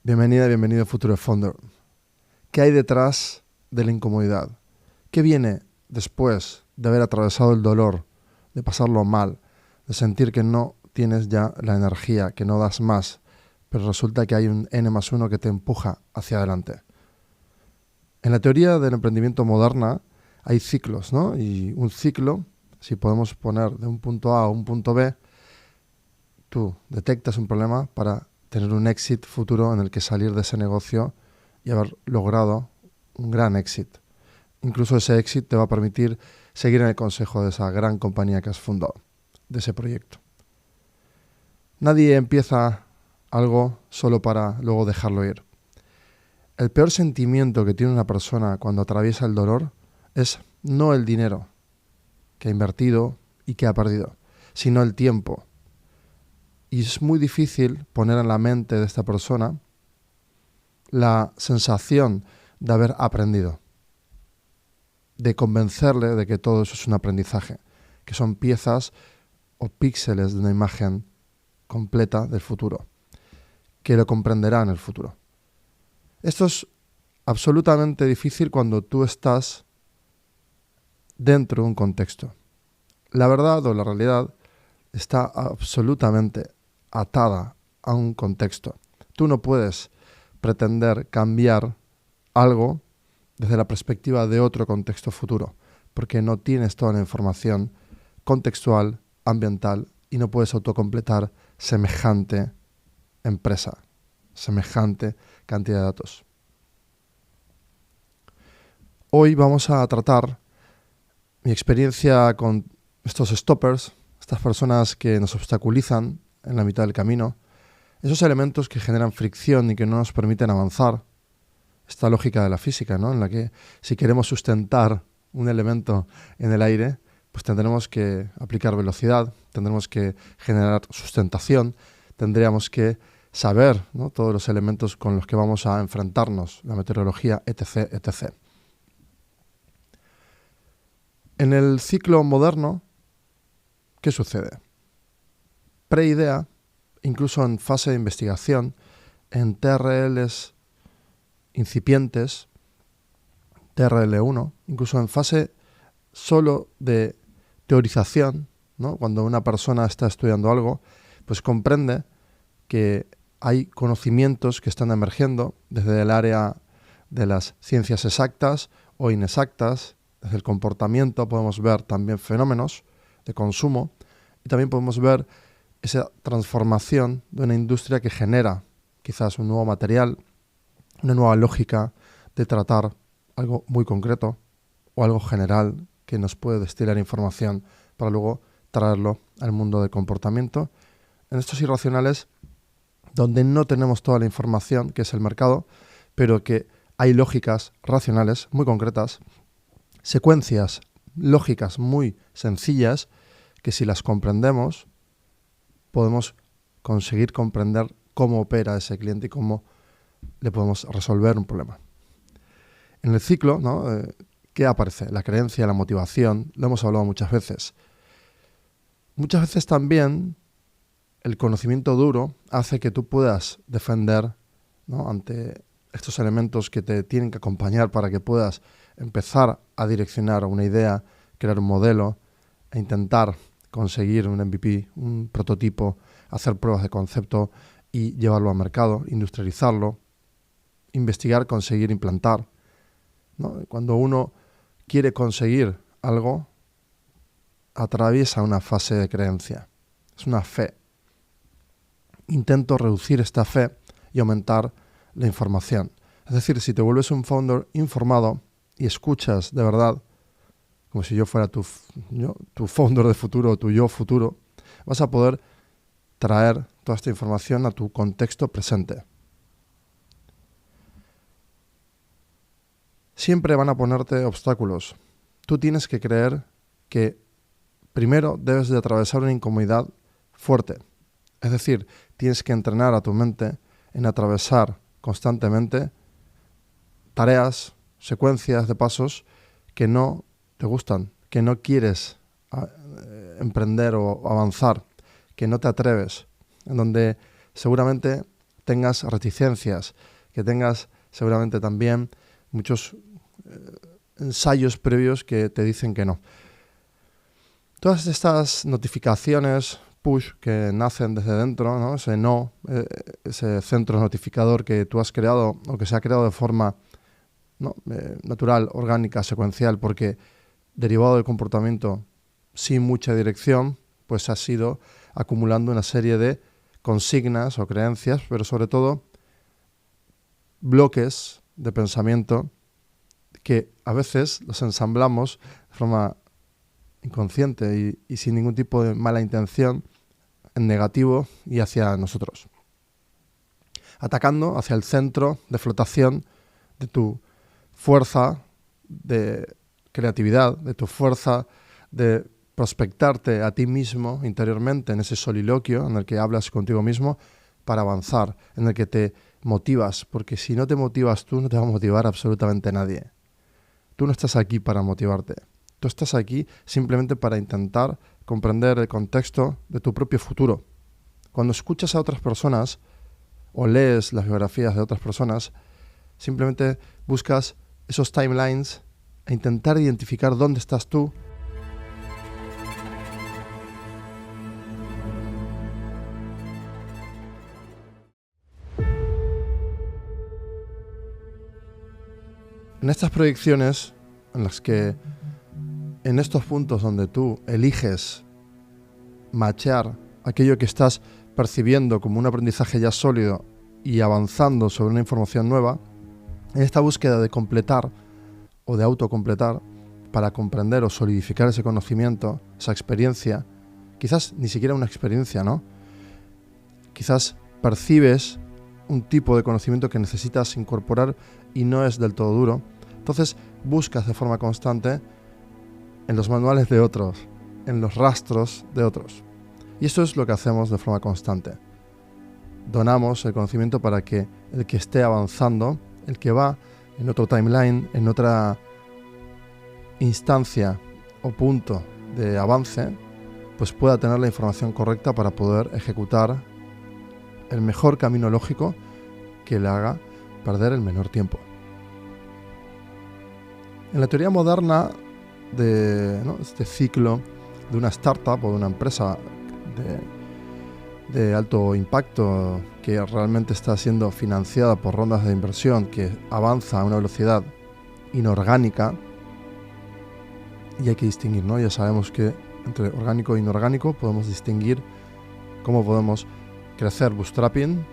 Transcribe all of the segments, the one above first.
Bienvenida, bienvenido a Futuro Founder. ¿Qué hay detrás de la incomodidad? ¿Qué viene después de haber atravesado el dolor, de pasarlo mal, de sentir que no tienes ya la energía, que no das más, pero resulta que hay un N+1 que te empuja hacia adelante? En la teoría del emprendimiento moderna hay ciclos, ¿no? Y un ciclo, si podemos poner de un punto A a un punto B, tú detectas un problema para tener un éxito futuro en el que salir de ese negocio y haber logrado un gran éxito. Incluso ese éxito te va a permitir seguir en el consejo de esa gran compañía que has fundado, de ese proyecto. Nadie empieza algo solo para luego dejarlo ir. El peor sentimiento que tiene una persona cuando atraviesa el dolor es no el dinero que ha invertido y que ha perdido, sino el tiempo. Y es muy difícil poner en la mente de esta persona la sensación de haber aprendido, de convencerle de que todo eso es un aprendizaje, que son piezas o píxeles de una imagen completa del futuro, que lo comprenderá en el futuro. Esto es absolutamente difícil cuando tú estás dentro de un contexto. La verdad o la realidad está absolutamente atada a un contexto. Tú no puedes pretender cambiar algo desde la perspectiva de otro contexto futuro, porque no tienes toda la información contextual, ambiental, y no puedes autocompletar semejante empresa, semejante cantidad de datos. Hoy vamos a tratar mi experiencia con estos stoppers, estas personas que nos obstaculizan en la mitad del camino, esos elementos que generan fricción y que no nos permiten avanzar. Esta lógica de la física, ¿no? En la que si queremos sustentar un elemento en el aire, pues tendremos que aplicar velocidad, tendremos que generar sustentación, tendríamos que saber, ¿no?, todos los elementos con los que vamos a enfrentarnos, la meteorología, etc., etc. En el ciclo moderno, ¿qué sucede? Pre-idea, incluso en fase de investigación, en TRLs incipientes, TRL1, incluso en fase solo de teorización, ¿no? Cuando una persona está estudiando algo, pues comprende que hay conocimientos que están emergiendo desde el área de las ciencias exactas o inexactas. Desde el comportamiento podemos ver también fenómenos de consumo y también podemos ver esa transformación de una industria que genera quizás un nuevo material, una nueva lógica de tratar algo muy concreto o algo general que nos puede destilar información para luego traerlo al mundo del comportamiento. En estos irracionales, donde no tenemos toda la información, que es el mercado, pero que hay lógicas racionales muy concretas, secuencias lógicas muy sencillas, que si las comprendemos, podemos conseguir comprender cómo opera ese cliente y cómo le podemos resolver un problema. En el ciclo, ¿no?, ¿qué aparece? La creencia, la motivación, lo hemos hablado muchas veces. Muchas veces también el conocimiento duro hace que tú puedas defender, ¿no?, ante estos elementos que te tienen que acompañar para que puedas empezar a direccionar una idea, crear un modelo e intentar conseguir un MVP, un prototipo, hacer pruebas de concepto y llevarlo al mercado, industrializarlo, investigar, conseguir implantar, ¿no? Cuando uno quiere conseguir algo, atraviesa una fase de creencia. Es una fe. Intento reducir esta fe y aumentar la información. Es decir, si te vuelves un founder informado y escuchas de verdad, como si yo fuera tu founder de futuro o tu yo futuro, vas a poder traer toda esta información a tu contexto presente. Siempre van a ponerte obstáculos. Tú tienes que creer que primero debes de atravesar una incomodidad fuerte. Es decir, tienes que entrenar a tu mente en atravesar constantemente tareas, secuencias de pasos que no te gustan, que no quieres emprender o avanzar, que no te atreves, en donde seguramente tengas reticencias, que tengas seguramente también muchos ensayos previos que te dicen que no. Todas estas notificaciones push que nacen desde dentro, ¿no? Ese centro notificador que tú has creado o que se ha creado de forma natural, orgánica, secuencial, porque derivado del comportamiento sin mucha dirección, pues has ido acumulando una serie de consignas o creencias, pero sobre todo bloques de pensamiento que a veces los ensamblamos de forma inconsciente y sin ningún tipo de mala intención en negativo y hacia nosotros, atacando hacia el centro de flotación de tu fuerza de creatividad, de tu fuerza de prospectarte a ti mismo interiormente en ese soliloquio en el que hablas contigo mismo para avanzar, en el que te motivas, porque si no te motivas tú, no te va a motivar absolutamente nadie. Tú no estás aquí para motivarte, tú estás aquí simplemente para intentar comprender el contexto de tu propio futuro. Cuando escuchas a otras personas o lees las biografías de otras personas, simplemente buscas esos timelines e intentar identificar dónde estás tú. En estas proyecciones, en las que en estos puntos donde tú eliges machear aquello que estás percibiendo como un aprendizaje ya sólido y avanzando sobre una información nueva, en esta búsqueda de completar o de autocompletar para comprender o solidificar ese conocimiento, esa experiencia, quizás ni siquiera una experiencia, ¿no? Quizás percibes un tipo de conocimiento que necesitas incorporar y no es del todo duro. Entonces buscas de forma constante en los manuales de otros, en los rastros de otros. Y esto es lo que hacemos de forma constante. Donamos el conocimiento para que el que esté avanzando, el que va en otro timeline, en otra instancia o punto de avance, pues pueda tener la información correcta para poder ejecutar el mejor camino lógico que le haga perder el menor tiempo. En la teoría moderna de este ciclo de una startup o de una empresa de alto impacto que realmente está siendo financiada por rondas de inversión que avanza a una velocidad inorgánica, y hay que distinguir, ¿no? Ya sabemos que entre orgánico e inorgánico podemos distinguir cómo podemos crecer bootstrapping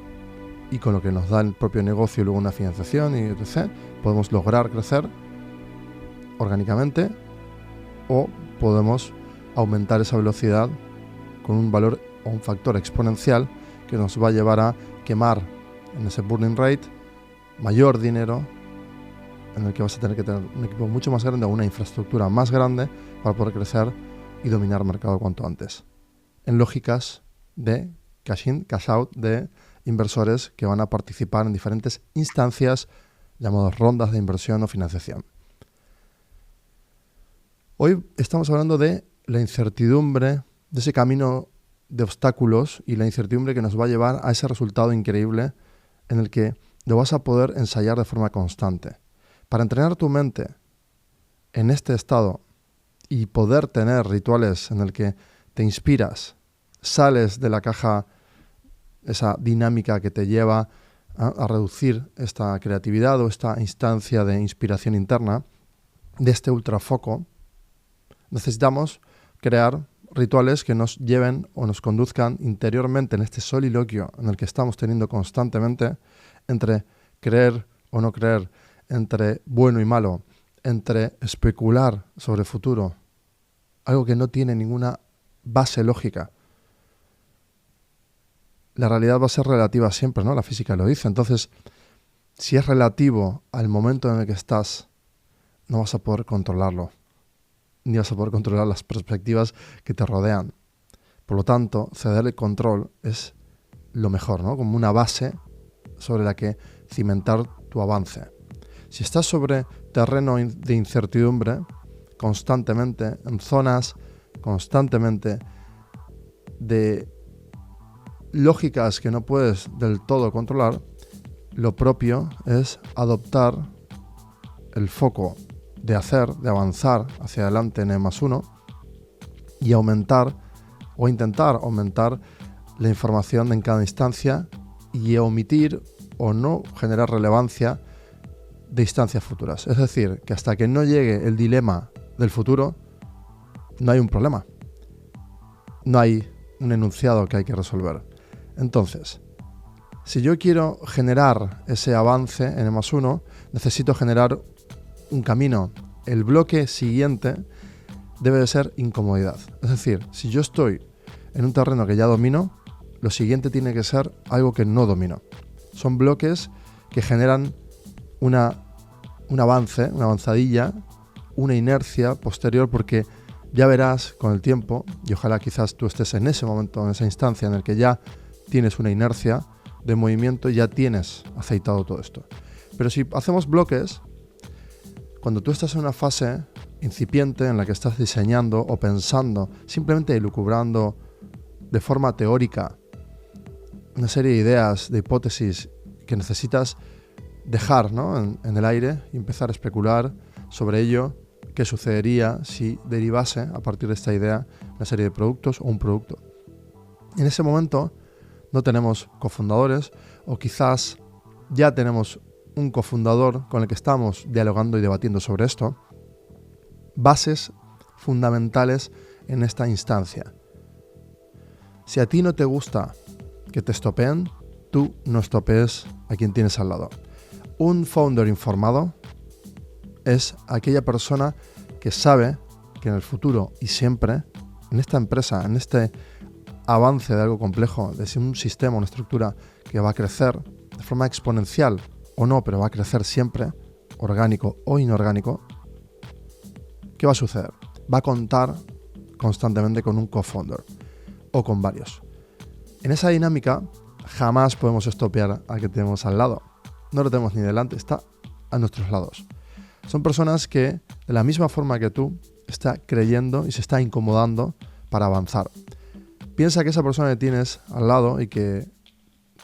y con lo que nos da el propio negocio y luego una financiación y etc. Podemos lograr crecer orgánicamente o podemos aumentar esa velocidad con un valor o un factor exponencial que nos va a llevar a quemar en ese burning rate mayor dinero, en el que vas a tener que tener un equipo mucho más grande o una infraestructura más grande para poder crecer y dominar el mercado cuanto antes. En lógicas de cash in, cash out de inversores que van a participar en diferentes instancias llamadas rondas de inversión o financiación. Hoy estamos hablando de la incertidumbre, de ese camino de obstáculos y la incertidumbre que nos va a llevar a ese resultado increíble en el que lo vas a poder ensayar de forma constante. Para entrenar tu mente en este estado y poder tener rituales en el que te inspiras, sales de la caja, esa dinámica que te lleva a reducir esta creatividad o esta instancia de inspiración interna, de este ultrafoco, necesitamos crear rituales que nos lleven o nos conduzcan interiormente en este soliloquio en el que estamos teniendo constantemente entre creer o no creer, entre bueno y malo, entre especular sobre el futuro, algo que no tiene ninguna base lógica. La realidad va a ser relativa siempre, ¿no? La física lo dice. Entonces, si es relativo al momento en el que estás, no vas a poder controlarlo, ni vas a poder controlar las perspectivas que te rodean. Por lo tanto, ceder el control es lo mejor, ¿no? Como una base sobre la que cimentar tu avance. Si estás sobre terreno de incertidumbre, constantemente, en zonas constantemente de lógicas que no puedes del todo controlar, lo propio es adoptar el foco de hacer, de avanzar hacia adelante en E+1 y aumentar o intentar aumentar la información en cada instancia y omitir o no generar relevancia de instancias futuras. Es decir, que hasta que no llegue el dilema del futuro, no hay un problema. No hay un enunciado que hay que resolver. Entonces, si yo quiero generar ese avance en E+1, necesito generar un camino. El bloque siguiente debe de ser incomodidad. Es decir, si yo estoy en un terreno que ya domino, lo siguiente tiene que ser algo que no domino. Son bloques que generan un avance, una avanzadilla, una inercia posterior, porque ya verás con el tiempo, y ojalá quizás tú estés en ese momento, en esa instancia en el que ya tienes una inercia de movimiento, ya tienes aceitado todo esto. Pero si hacemos bloques, cuando tú estás en una fase incipiente en la que estás diseñando o pensando, simplemente elucubrando de forma teórica una serie de ideas, de hipótesis que necesitas dejar, ¿no?, en el aire y empezar a especular sobre ello, qué sucedería si derivase a partir de esta idea una serie de productos o un producto. En ese momento no tenemos cofundadores, o quizás ya tenemos un cofundador con el que estamos dialogando y debatiendo sobre esto. Bases fundamentales en esta instancia. Si a ti no te gusta que te estopeen, tú no estopees a quien tienes al lado. Un founder informado es aquella persona que sabe que en el futuro y siempre, en esta empresa, en este avance de algo complejo, de un sistema, una estructura que va a crecer de forma exponencial o no, pero va a crecer siempre, orgánico o inorgánico, ¿qué va a suceder? Va a contar constantemente con un co-founder o con varios. En esa dinámica jamás podemos estopear al que tenemos al lado. No lo tenemos ni delante, está a nuestros lados. Son personas que, de la misma forma que tú, está creyendo y se está incomodando para avanzar. Piensa que esa persona que tienes al lado y que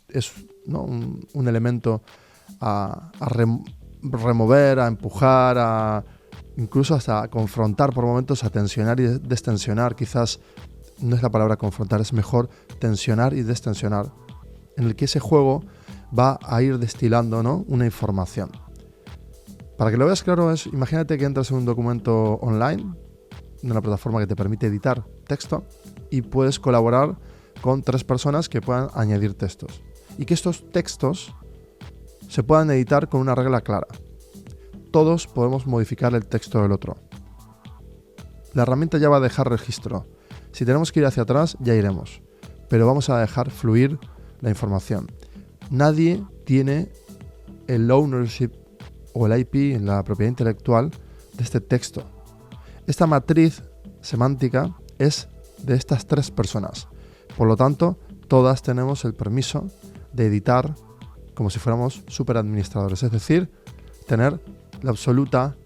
es, ¿no?, un elemento a remover, a empujar, incluso hasta a confrontar por momentos, a tensionar y destensionar. Quizás no es la palabra confrontar, es mejor tensionar y destensionar, en el que ese juego va a ir destilando, ¿no?, una información. Para que lo veas claro, imagínate que entras en un documento online, en una plataforma que te permite editar texto, y puedes colaborar con 3 personas que puedan añadir textos. Y que estos textos se puedan editar con una regla clara. Todos podemos modificar el texto del otro. La herramienta ya va a dejar registro. Si tenemos que ir hacia atrás, ya iremos. Pero vamos a dejar fluir la información. Nadie tiene el ownership o el IP, la propiedad intelectual, de este texto. Esta matriz semántica es de estas 3 personas. Por lo tanto, todas tenemos el permiso de editar como si fuéramos superadministradores. Es decir, tener la absoluta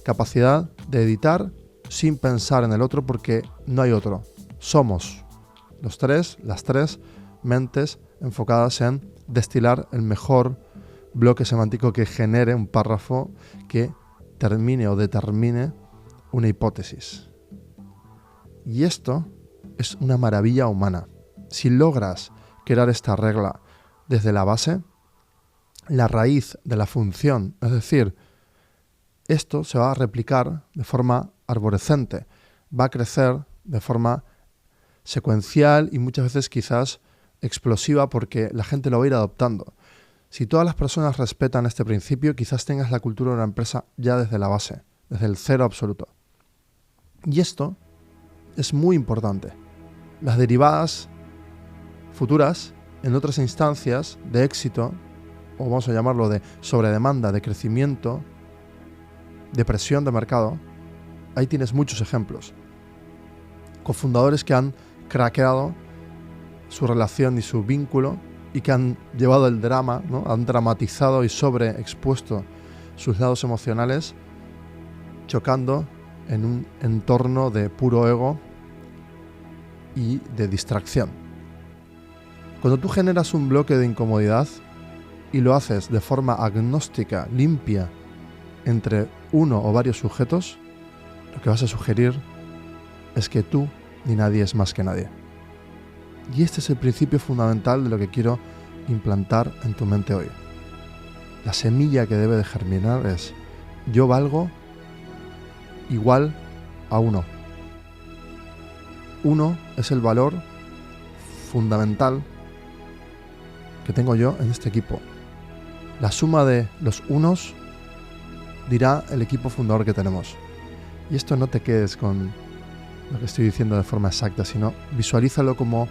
capacidad de editar sin pensar en el otro, porque no hay otro. Somos las tres mentes enfocadas en destilar el mejor bloque semántico que genere un párrafo que termine o determine una hipótesis. Y esto es una maravilla humana. Si logras crear esta regla desde la base, la raíz de la función, es decir, esto se va a replicar de forma arborescente, va a crecer de forma secuencial y muchas veces quizás explosiva, porque la gente lo va a ir adoptando. Si todas las personas respetan este principio, quizás tengas la cultura de una empresa ya desde la base, desde el cero absoluto. Y esto es muy importante. Las derivadas futuras en otras instancias de éxito, o vamos a llamarlo de sobredemanda, de crecimiento, de presión de mercado, ahí tienes muchos ejemplos. Cofundadores que han craqueado su relación y su vínculo y que han llevado el drama, ¿no?, han dramatizado y sobreexpuesto sus lados emocionales, chocando en un entorno de puro ego y de distracción. Cuando tú generas un bloque de incomodidad y lo haces de forma agnóstica, limpia, entre uno o varios sujetos, lo que vas a sugerir es que tú ni nadie es más que nadie. Y este es el principio fundamental de lo que quiero implantar en tu mente hoy. La semilla que debe de germinar es: yo valgo igual a uno. Uno es el valor fundamental que tengo yo en este equipo. La suma de los unos dirá el equipo fundador que tenemos. Y esto no te quedes con lo que estoy diciendo de forma exacta, sino visualízalo como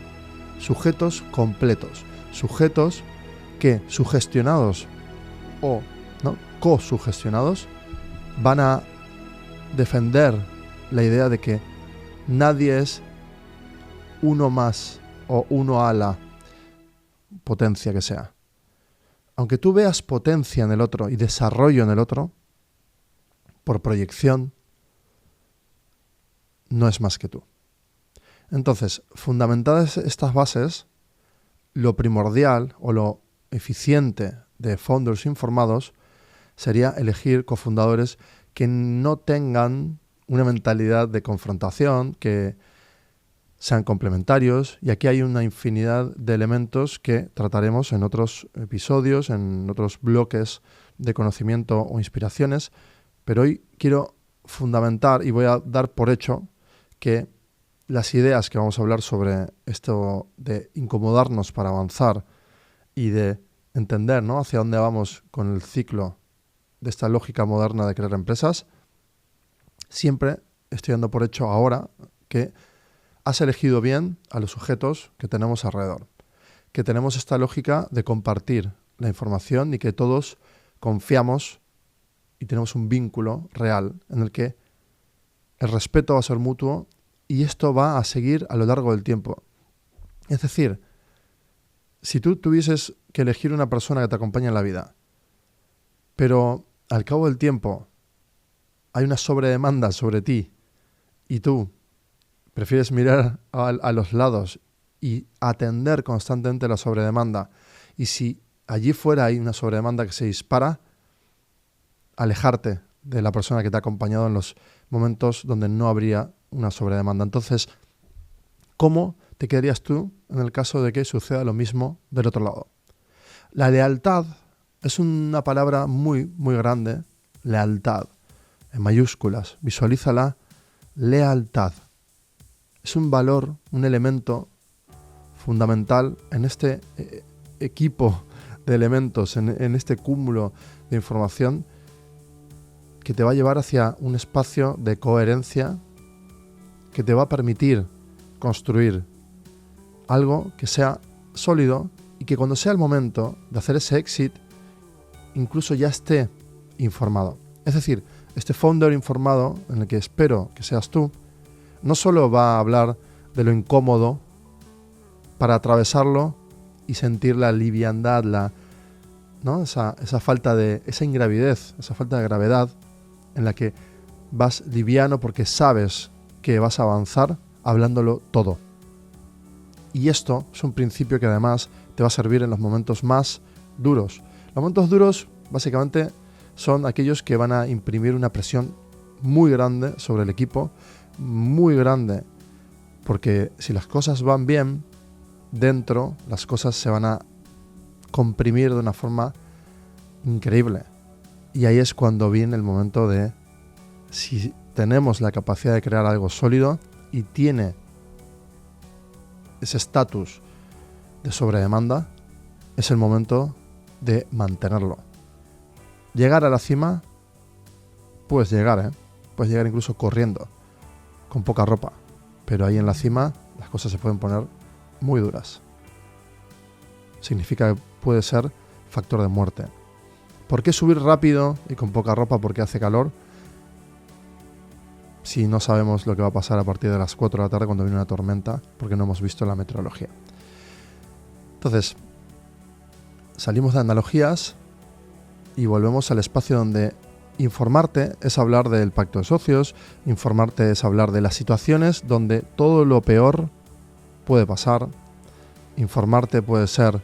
sujetos completos, sujetos que, sugestionados o ¿no? co-sugestionados, van a defender la idea de que nadie es uno más o uno a la potencia que sea. Aunque tú veas potencia en el otro y desarrollo en el otro, por proyección, no es más que tú. Entonces, fundamentadas estas bases, lo primordial o lo eficiente de founders informados sería elegir cofundadores que no tengan una mentalidad de confrontación, que sean complementarios, y aquí hay una infinidad de elementos que trataremos en otros episodios, en otros bloques de conocimiento o inspiraciones, pero hoy quiero fundamentar y voy a dar por hecho que las ideas que vamos a hablar sobre esto de incomodarnos para avanzar y de entender, ¿no?, hacia dónde vamos con el ciclo de esta lógica moderna de crear empresas, siempre estoy dando por hecho ahora que has elegido bien a los sujetos que tenemos alrededor, que tenemos esta lógica de compartir la información y que todos confiamos y tenemos un vínculo real en el que el respeto va a ser mutuo y esto va a seguir a lo largo del tiempo. Es decir, si tú tuvieses que elegir una persona que te acompañe en la vida, pero al cabo del tiempo hay una sobredemanda sobre ti y tú prefieres mirar a los lados y atender constantemente la sobredemanda, y si allí fuera hay una sobredemanda que se dispara, alejarte de la persona que te ha acompañado en los momentos donde no habría una sobredemanda. Entonces, ¿cómo te quedarías tú en el caso de que suceda lo mismo del otro lado? La lealtad es una palabra muy, muy grande. Lealtad, en mayúsculas. Visualízala. Lealtad. Es un valor, un elemento fundamental en este equipo de elementos, en este cúmulo de información que te va a llevar hacia un espacio de coherencia que te va a permitir construir algo que sea sólido y que cuando sea el momento de hacer ese exit, incluso ya esté informado. Es decir, este founder informado, en el que espero que seas tú, no solo va a hablar de lo incómodo para atravesarlo y sentir la liviandad, ¿no?, esa falta de, esa ingravidez, esa falta de gravedad en la que vas liviano porque sabes que vas a avanzar hablándolo todo. Y esto es un principio que además te va a servir en los momentos más duros. Los momentos duros básicamente son aquellos que van a imprimir una presión muy grande sobre el equipo, muy grande, porque si las cosas van bien, dentro las cosas se van a comprimir de una forma increíble. Y ahí es cuando viene el momento de, si tenemos la capacidad de crear algo sólido y tiene ese estatus de sobredemanda, es el momento de mantenerlo. Llegar a la cima, puedes llegar, puedes llegar incluso corriendo, con poca ropa, pero ahí en la cima las cosas se pueden poner muy duras. Significa que puede ser factor de muerte. ¿Por qué subir rápido y con poca ropa porque hace calor si no sabemos lo que va a pasar a partir de las 4 de la tarde cuando viene una tormenta, porque no hemos visto la meteorología? Entonces, salimos de analogías y volvemos al espacio donde informarte es hablar del pacto de socios, informarte es hablar de las situaciones donde todo lo peor puede pasar, informarte puede ser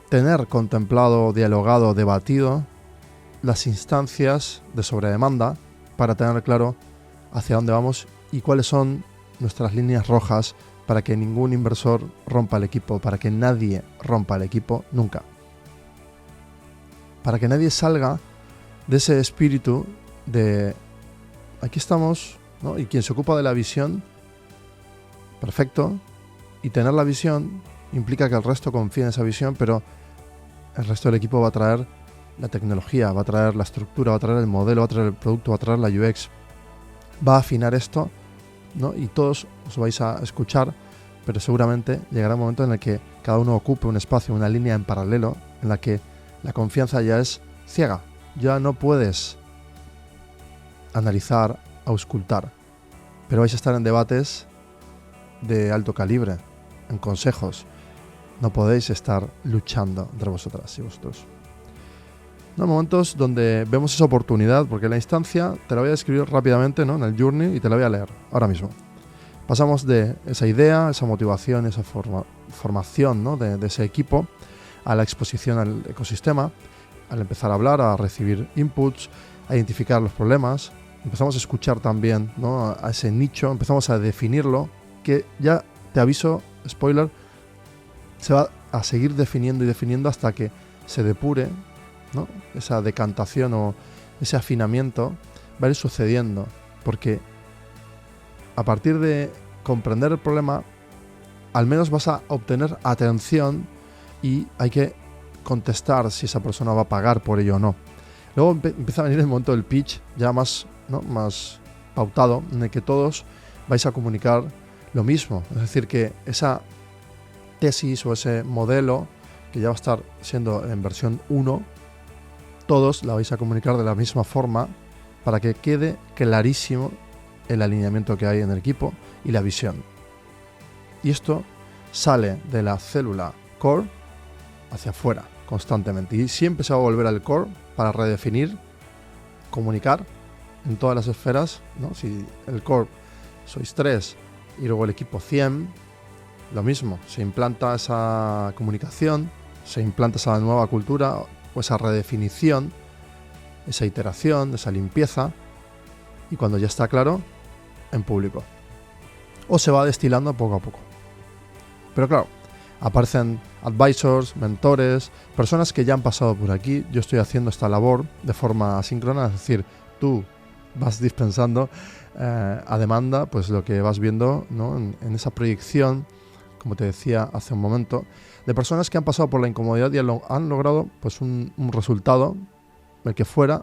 tener contemplado, dialogado, debatido las instancias de sobredemanda para tener claro hacia dónde vamos y cuáles son nuestras líneas rojas para que ningún inversor rompa el equipo, para que nadie rompa el equipo nunca. Para que nadie salga de ese espíritu de aquí estamos, ¿no? Y quien se ocupa de la visión, perfecto, y tener la visión implica que el resto confíe en esa visión, pero el resto del equipo va a traer la tecnología, va a traer la estructura, va a traer el modelo, va a traer el producto, va a traer la UX, va a afinar esto, ¿no? Y todos os vais a escuchar, pero seguramente llegará un momento en el que cada uno ocupe un espacio, una línea en paralelo, en la que la confianza ya es ciega, ya no puedes analizar, auscultar, pero vais a estar en debates de alto calibre, en consejos. No podéis estar luchando entre vosotras y vosotros. No, momentos donde vemos esa oportunidad, porque la instancia te la voy a describir rápidamente, ¿no? En el journey, y te la voy a leer ahora mismo. Pasamos de esa idea, esa motivación, esa formación, ¿no? de ese equipo, a la exposición al ecosistema, al empezar a hablar, a recibir inputs, a identificar los problemas. Empezamos a escuchar también, ¿no? a ese nicho, empezamos a definirlo, que ya te aviso, spoiler, se va a seguir definiendo y definiendo hasta que se depure, ¿no? Esa decantación o ese afinamiento va a ir sucediendo, porque a partir de comprender el problema, al menos vas a obtener atención y hay que contestar si esa persona va a pagar por ello o no. Luego empieza a venir el momento del pitch, ya más, ¿no? más pautado, en el que todos vais a comunicar lo mismo. Es decir, que esa tesis o ese modelo, que ya va a estar siendo en versión 1, todos la vais a comunicar de la misma forma para que quede clarísimo el alineamiento que hay en el equipo y la visión. Y esto sale de la célula core hacia afuera constantemente y siempre se va a volver al core para redefinir, comunicar en todas las esferas, ¿no? Si el core sois 3 y luego el equipo 100, lo mismo, se implanta esa comunicación, se implanta esa nueva cultura o esa redefinición, esa iteración, esa limpieza, y cuando ya está claro, en público. O se va destilando poco a poco. Pero claro, aparecen advisors, mentores, personas que ya han pasado por aquí. Yo estoy haciendo esta labor de forma asíncrona, es decir, tú vas dispensando a demanda pues lo que vas viendo, ¿no? en esa proyección, como te decía hace un momento, de personas que han pasado por la incomodidad y han logrado pues un resultado, el que fuera,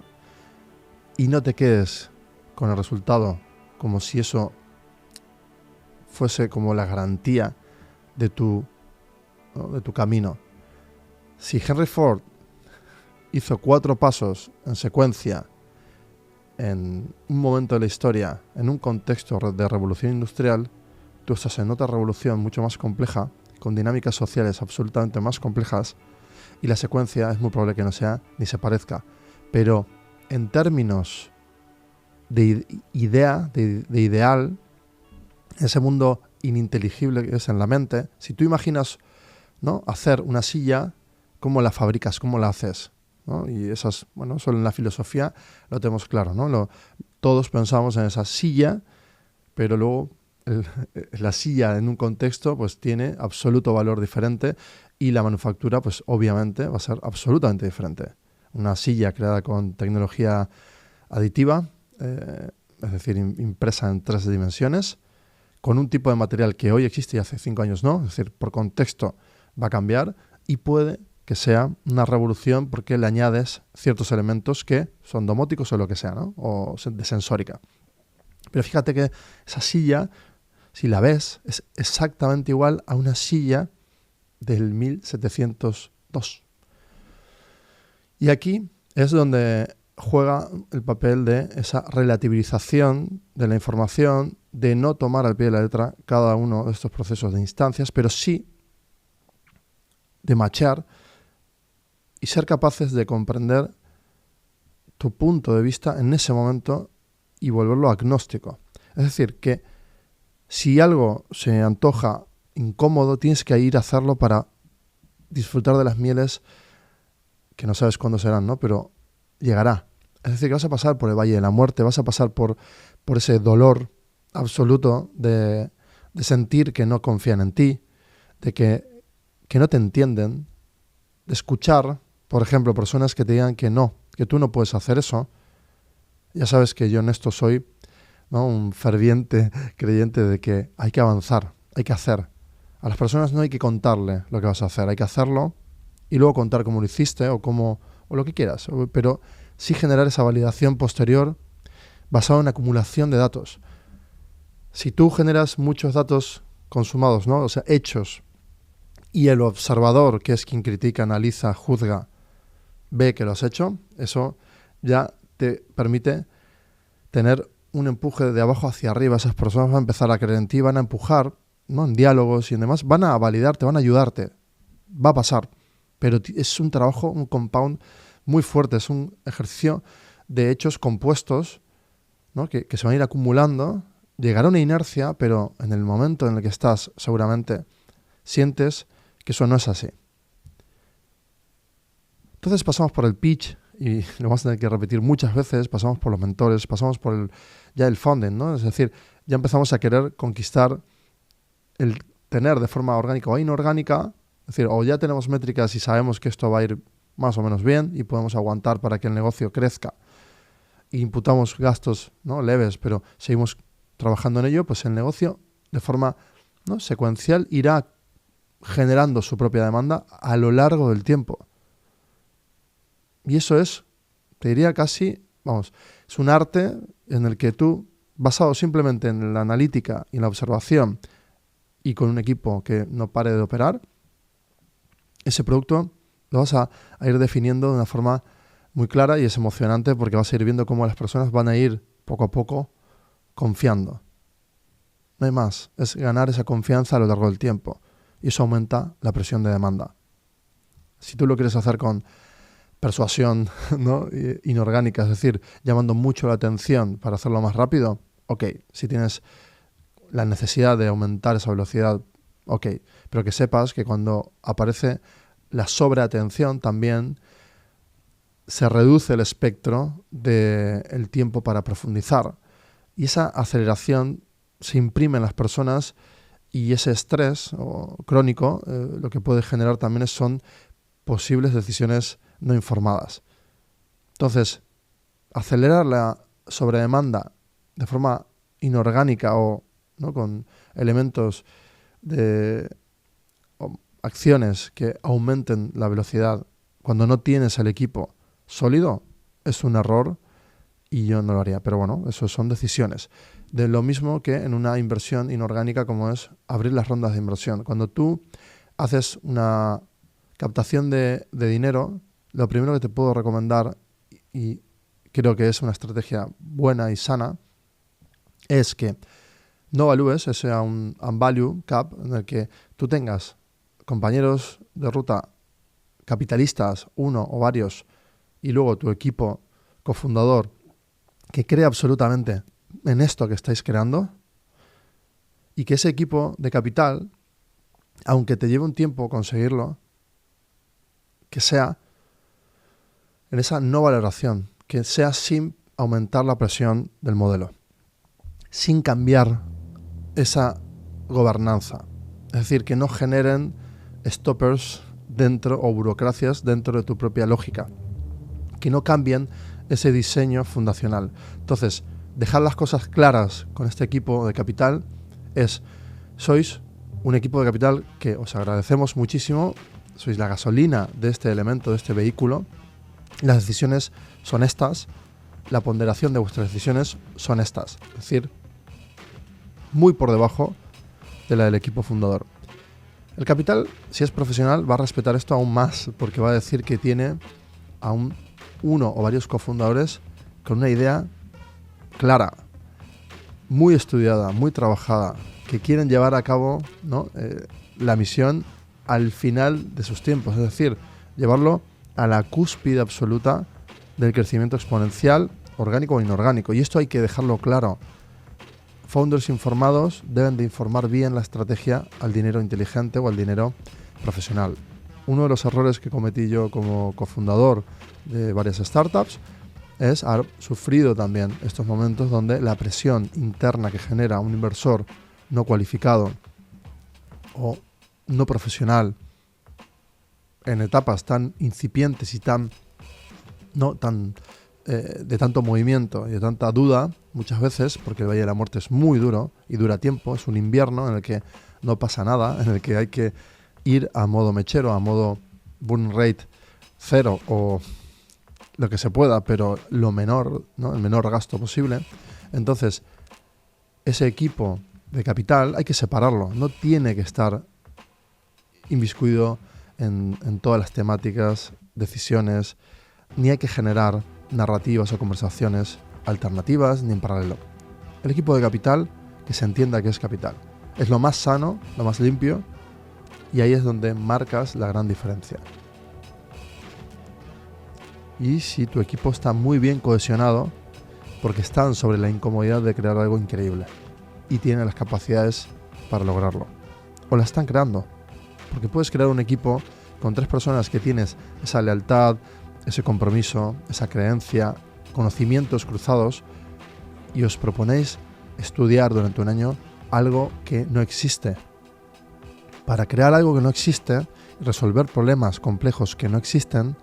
y no te quedes con el resultado como si eso fuese como la garantía de tu camino. Si Henry Ford hizo 4 pasos en secuencia en un momento de la historia, en un contexto de revolución industrial, tú estás en otra revolución mucho más compleja, con dinámicas sociales absolutamente más complejas, y la secuencia es muy probable que no sea ni se parezca. Pero en términos de idea, de ideal, ese mundo ininteligible que es en la mente, si tú imaginas, ¿no? hacer una silla, ¿cómo la fabricas? ¿Cómo la haces? ¿No? Y esas, bueno, solo en la filosofía lo tenemos claro, ¿no? Todos pensamos en esa silla, pero luego la silla en un contexto pues tiene absoluto valor diferente y la manufactura pues obviamente va a ser absolutamente diferente. Una silla creada con tecnología aditiva, es decir, impresa en 3 dimensiones, con un tipo de material que hoy existe y hace 5 años no, es decir, por contexto va a cambiar y puede que sea una revolución porque le añades ciertos elementos que son domóticos o lo que sea, ¿no? O de sensórica. Pero fíjate que esa silla, si la ves, es exactamente igual a una silla del 1702. Y aquí es donde juega el papel de esa relativización de la información, de no tomar al pie de la letra cada uno de estos procesos de instancias, pero sí de matchar y ser capaces de comprender tu punto de vista en ese momento y volverlo agnóstico. Es decir, que si algo se antoja incómodo, tienes que ir a hacerlo para disfrutar de las mieles que no sabes cuándo serán, ¿no? Pero llegará. Es decir, que vas a pasar por el Valle de la Muerte, vas a pasar por ese dolor absoluto de sentir que no confían en ti, de que no te entienden, de escuchar, por ejemplo, personas que te digan que no, que tú no puedes hacer eso. Ya sabes que yo en esto soy, ¿no?, un ferviente creyente de que hay que avanzar, hay que hacer. A las personas no hay que contarle lo que vas a hacer, hay que hacerlo y luego contar cómo lo hiciste o lo que quieras, pero sí generar esa validación posterior basada en acumulación de datos. Si tú generas muchos datos consumados, ¿no?, o sea, hechos, y el observador, que es quien critica, analiza, juzga, ve que lo has hecho, eso ya te permite tener un empuje de abajo hacia arriba. Esas personas van a empezar a creer en ti, van a empujar, ¿no?, en diálogos y en demás, van a validarte, van a ayudarte, va a pasar. Pero es un trabajo, un compound muy fuerte, es un ejercicio de hechos compuestos, ¿no?, que se van a ir acumulando. Llegará una inercia, pero en el momento en el que estás, seguramente sientes que eso no es así. Entonces pasamos por el pitch, y lo vamos a tener que repetir muchas veces, pasamos por los mentores, pasamos por el funding, ¿no? Es decir, ya empezamos a querer conquistar el tener de forma orgánica o inorgánica, es decir, o ya tenemos métricas y sabemos que esto va a ir más o menos bien y podemos aguantar para que el negocio crezca, e imputamos gastos, ¿no?, leves, pero seguimos trabajando en ello, pues el negocio de forma, ¿no?, secuencial irá generando su propia demanda a lo largo del tiempo. Y eso es, te diría casi, es un arte en el que tú, basado simplemente en la analítica y en la observación y con un equipo que no pare de operar, ese producto lo vas a ir definiendo de una forma muy clara, y es emocionante porque vas a ir viendo cómo las personas van a ir poco a poco confiando. No hay más, es ganar esa confianza a lo largo del tiempo, y eso aumenta la presión de demanda. Si tú lo quieres hacer con persuasión, ¿no?, inorgánica, es decir, llamando mucho la atención para hacerlo más rápido, ok. Si tienes la necesidad de aumentar esa velocidad, ok. Pero que sepas que cuando aparece la sobreatención también se reduce el espectro del tiempo para profundizar. Y esa aceleración se imprime en las personas, y ese estrés crónico lo que puede generar también son posibles decisiones no informadas. Entonces, acelerar la sobredemanda de forma inorgánica o, ¿no?, con elementos o acciones que aumenten la velocidad cuando no tienes el equipo sólido, es un error, y yo no lo haría. Pero bueno, eso son decisiones. De lo mismo que en una inversión inorgánica como es abrir las rondas de inversión. Cuando tú haces una captación de dinero, lo primero que te puedo recomendar, y creo que es una estrategia buena y sana, es que no evalúes, ese sea un value cap en el que tú tengas compañeros de ruta capitalistas, uno o varios, y luego tu equipo cofundador que cree absolutamente en esto que estáis creando, y que ese equipo de capital, aunque te lleve un tiempo conseguirlo, que sea en esa no valoración, que sea sin aumentar la presión del modelo, sin cambiar esa gobernanza. Es decir, que no generen stoppers dentro o burocracias dentro de tu propia lógica, que no cambien ese diseño fundacional. Entonces, dejar las cosas claras con este equipo de capital es: sois un equipo de capital que os agradecemos muchísimo, sois la gasolina de este elemento, de este vehículo. Las decisiones son estas, la ponderación de vuestras decisiones son estas, es decir, muy por debajo de la del equipo fundador. El capital, si es profesional, va a respetar esto aún más, porque va a decir que tiene a uno o varios cofundadores con una idea clara, muy estudiada, muy trabajada, que quieren llevar a cabo, ¿no?, la misión al final de sus tiempos, es decir, llevarlo a la cúspide absoluta del crecimiento exponencial, orgánico o inorgánico. Y esto hay que dejarlo claro. founders informados deben de informar bien la estrategia al dinero inteligente o al dinero profesional. Uno de los errores que cometí yo como cofundador de varias startups es haber sufrido también estos momentos donde la presión interna que genera un inversor no cualificado o no profesional en etapas tan incipientes y de tanto movimiento y de tanta duda, muchas veces, porque el Valle de la Muerte es muy duro y dura tiempo, es un invierno en el que no pasa nada, en el que hay que ir a modo mechero, a modo burn rate 0 o lo que se pueda, pero lo menor, ¿no? El menor gasto posible. Entonces, ese equipo de capital hay que separarlo, no tiene que estar inmiscuido en todas las temáticas, decisiones, ni hay que generar narrativas o conversaciones alternativas ni en paralelo. El equipo de capital, que se entienda que es capital, es lo más sano, lo más limpio, y ahí es donde marcas la gran diferencia. Y si tu equipo está muy bien cohesionado, porque están sobre la incomodidad de crear algo increíble y tienen las capacidades para lograrlo, o la están creando, porque puedes crear un equipo con 3 personas que tienes esa lealtad, ese compromiso, esa creencia, conocimientos cruzados, y os proponéis estudiar durante un año algo que no existe. Para crear algo que no existe y resolver problemas complejos que no existen,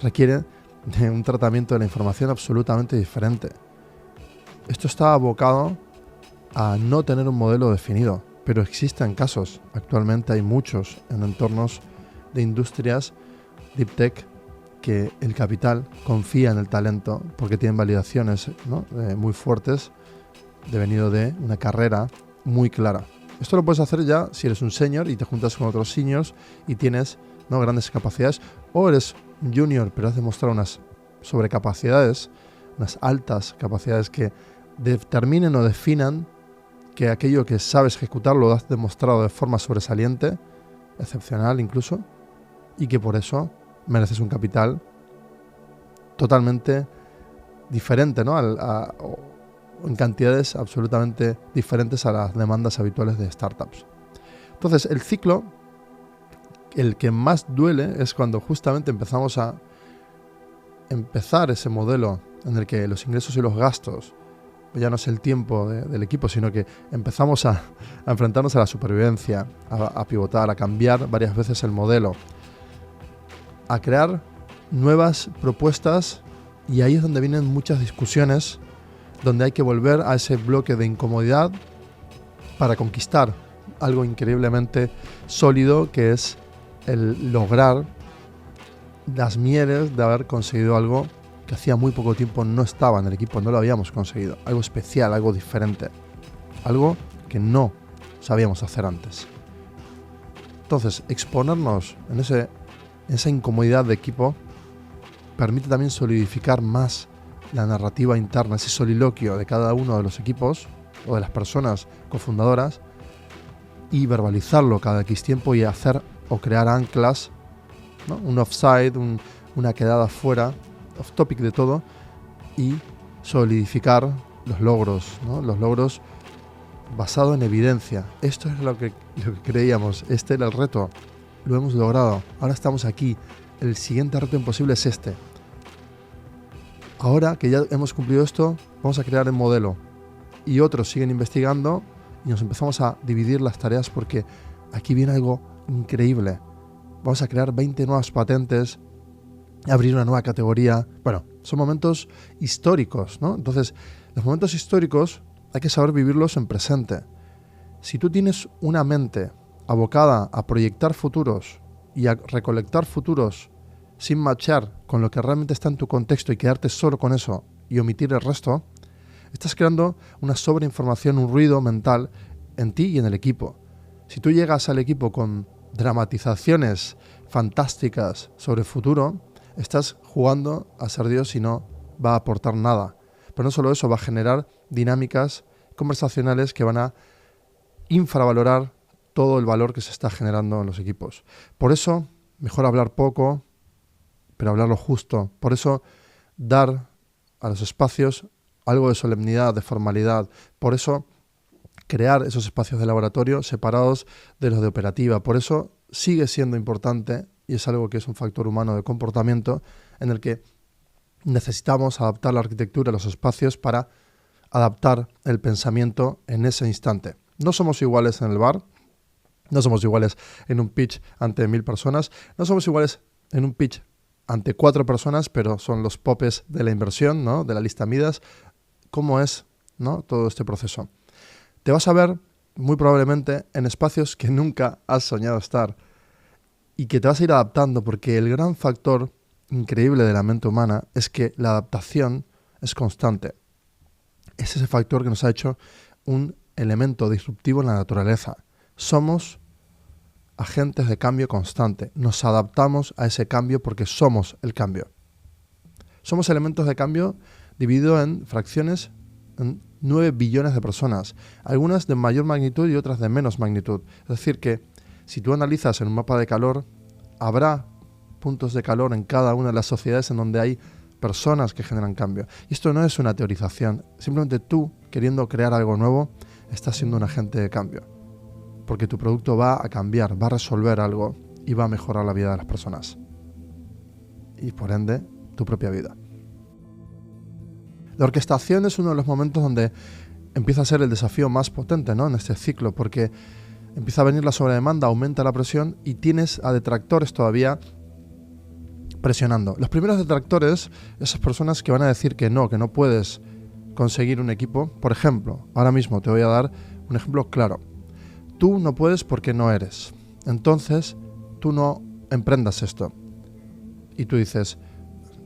requiere de un tratamiento de la información absolutamente diferente. Esto está abocado a no tener un modelo definido, pero existen casos. Actualmente hay muchos en entornos de industrias deep tech que el capital confía en el talento porque tienen validaciones, ¿no? Muy fuertes, devenido de una carrera muy clara. Esto lo puedes hacer ya si eres un senior y te juntas con otros seniors y tienes, ¿no?, grandes capacidades, o eres un junior pero has demostrado unas sobrecapacidades, unas altas capacidades que determinen o definan que aquello que sabes ejecutar lo has demostrado de forma sobresaliente, excepcional incluso, y que por eso mereces un capital totalmente diferente, ¿no? En cantidades absolutamente diferentes a las demandas habituales de startups. Entonces, el ciclo, el que más duele, es cuando justamente empezamos a empezar ese modelo en el que los ingresos y los gastos ya no es el tiempo del equipo, sino que empezamos a enfrentarnos a la supervivencia, a pivotar, a cambiar varias veces el modelo, a crear nuevas propuestas, y ahí es donde vienen muchas discusiones, donde hay que volver a ese bloque de incomodidad para conquistar algo increíblemente sólido, que es el lograr las mieles de haber conseguido algo que hacía muy poco tiempo no estaba en el equipo, no lo habíamos conseguido, algo especial, algo diferente, algo que no sabíamos hacer antes. Entonces, exponernos en esa incomodidad de equipo permite también solidificar más la narrativa interna, ese soliloquio de cada uno de los equipos o de las personas cofundadoras, y verbalizarlo cada X tiempo y hacer o crear anclas, ¿no? Un offside, una quedada fuera, off topic de todo, y solidificar los logros, ¿no? Los logros basado en evidencia. Esto es lo que creíamos, este era el reto, lo hemos logrado, ahora estamos aquí, el siguiente reto imposible es este. Ahora que ya hemos cumplido esto, vamos a crear el modelo, y otros siguen investigando y nos empezamos a dividir las tareas porque aquí viene algo increíble. Vamos a crear 20 nuevas patentes, abrir una nueva categoría. Bueno, son momentos históricos, ¿no? Entonces, los momentos históricos hay que saber vivirlos en presente. Si tú tienes una mente abocada a proyectar futuros y a recolectar futuros sin matchar con lo que realmente está en tu contexto y quedarte solo con eso y omitir el resto, estás creando una sobreinformación, un ruido mental en ti y en el equipo. Si tú llegas al equipo con dramatizaciones fantásticas sobre el futuro, estás jugando a ser Dios y no va a aportar nada. Pero no solo eso, va a generar dinámicas conversacionales que van a infravalorar todo el valor que se está generando en los equipos. Por eso, mejor hablar poco, pero hablar lo justo. Por eso, dar a los espacios algo de solemnidad, de formalidad. Por eso, crear esos espacios de laboratorio separados de los de operativa. Por eso sigue siendo importante, y es algo que es un factor humano de comportamiento, en el que necesitamos adaptar la arquitectura, los espacios, para adaptar el pensamiento en ese instante. No somos iguales en el bar, no somos iguales en un pitch ante 1000 personas, no somos iguales en un pitch ante 4 personas, pero son los popes de la inversión, ¿no? De la lista Midas. ¿Cómo es, ¿no? todo este proceso? Te vas a ver muy probablemente en espacios que nunca has soñado estar y que te vas a ir adaptando, porque el gran factor increíble de la mente humana es que la adaptación es constante. Es ese factor que nos ha hecho un elemento disruptivo en la naturaleza. Somos agentes de cambio constante. Nos adaptamos a ese cambio porque somos el cambio. Somos elementos de cambio dividido en fracciones en 9 billones de personas, algunas de mayor magnitud y otras de menos magnitud. Es decir, que si tú analizas en un mapa de calor, habrá puntos de calor en cada una de las sociedades en donde hay personas que generan cambio. Y esto no es una teorización, simplemente tú, queriendo crear algo nuevo, estás siendo un agente de cambio. Porque tu producto va a cambiar, va a resolver algo y va a mejorar la vida de las personas. Y por ende, tu propia vida. La orquestación es uno de los momentos donde empieza a ser el desafío más potente, ¿no? En este ciclo, porque empieza a venir la sobredemanda, aumenta la presión y tienes a detractores todavía presionando. Los primeros detractores, esas personas que van a decir que no puedes conseguir un equipo. Por ejemplo, ahora mismo te voy a dar un ejemplo claro. Tú no puedes porque no eres. Entonces, tú no emprendas esto. Y tú dices,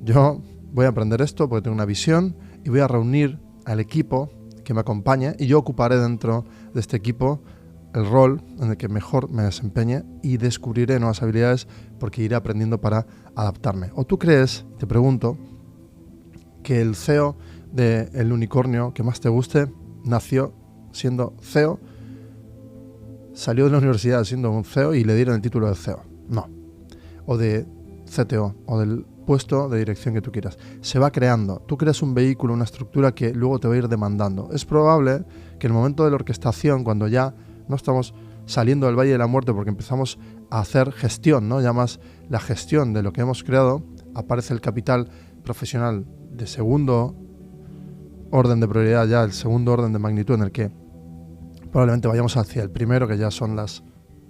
yo voy a emprender esto porque tengo una visión y voy a reunir al equipo que me acompañe y yo ocuparé dentro de este equipo el rol en el que mejor me desempeñe y descubriré nuevas habilidades porque iré aprendiendo para adaptarme. ¿O tú crees, te pregunto, que el CEO del unicornio que más te guste nació siendo CEO, salió de la universidad siendo un CEO y le dieron el título de CEO? No. O de CTO, o del puesto de dirección que tú quieras. Se va creando. Tú creas un vehículo, una estructura que luego te va a ir demandando. Es probable que en el momento de la orquestación, cuando ya no estamos saliendo del Valle de la Muerte porque empezamos a hacer gestión, ¿no? Ya más la gestión de lo que hemos creado, aparece el capital profesional de segundo orden de prioridad, ya el segundo orden de magnitud, en el que probablemente vayamos hacia el primero, que ya son las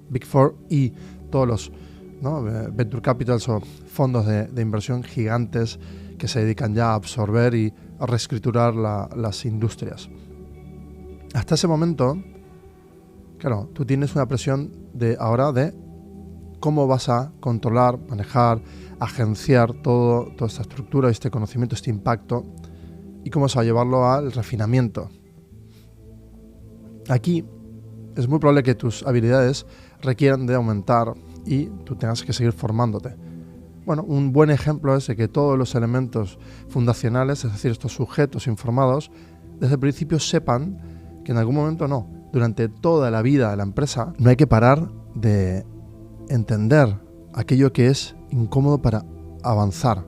Big Four y todos los, ¿no? Venture Capitals o fondos de inversión gigantes que se dedican ya a absorber y a reescriturar las industrias. Hasta ese momento, claro, tú tienes una presión ahora de cómo vas a controlar, manejar, agenciar toda esta estructura, este conocimiento, este impacto, y cómo vas a llevarlo al refinamiento. Aquí es muy probable que tus habilidades requieran de aumentar y tú tengas que seguir formándote. Bueno, un buen ejemplo es de que todos los elementos fundacionales, es decir, estos sujetos informados, desde el principio sepan que en algún momento durante toda la vida de la empresa no hay que parar de entender aquello que es incómodo para avanzar.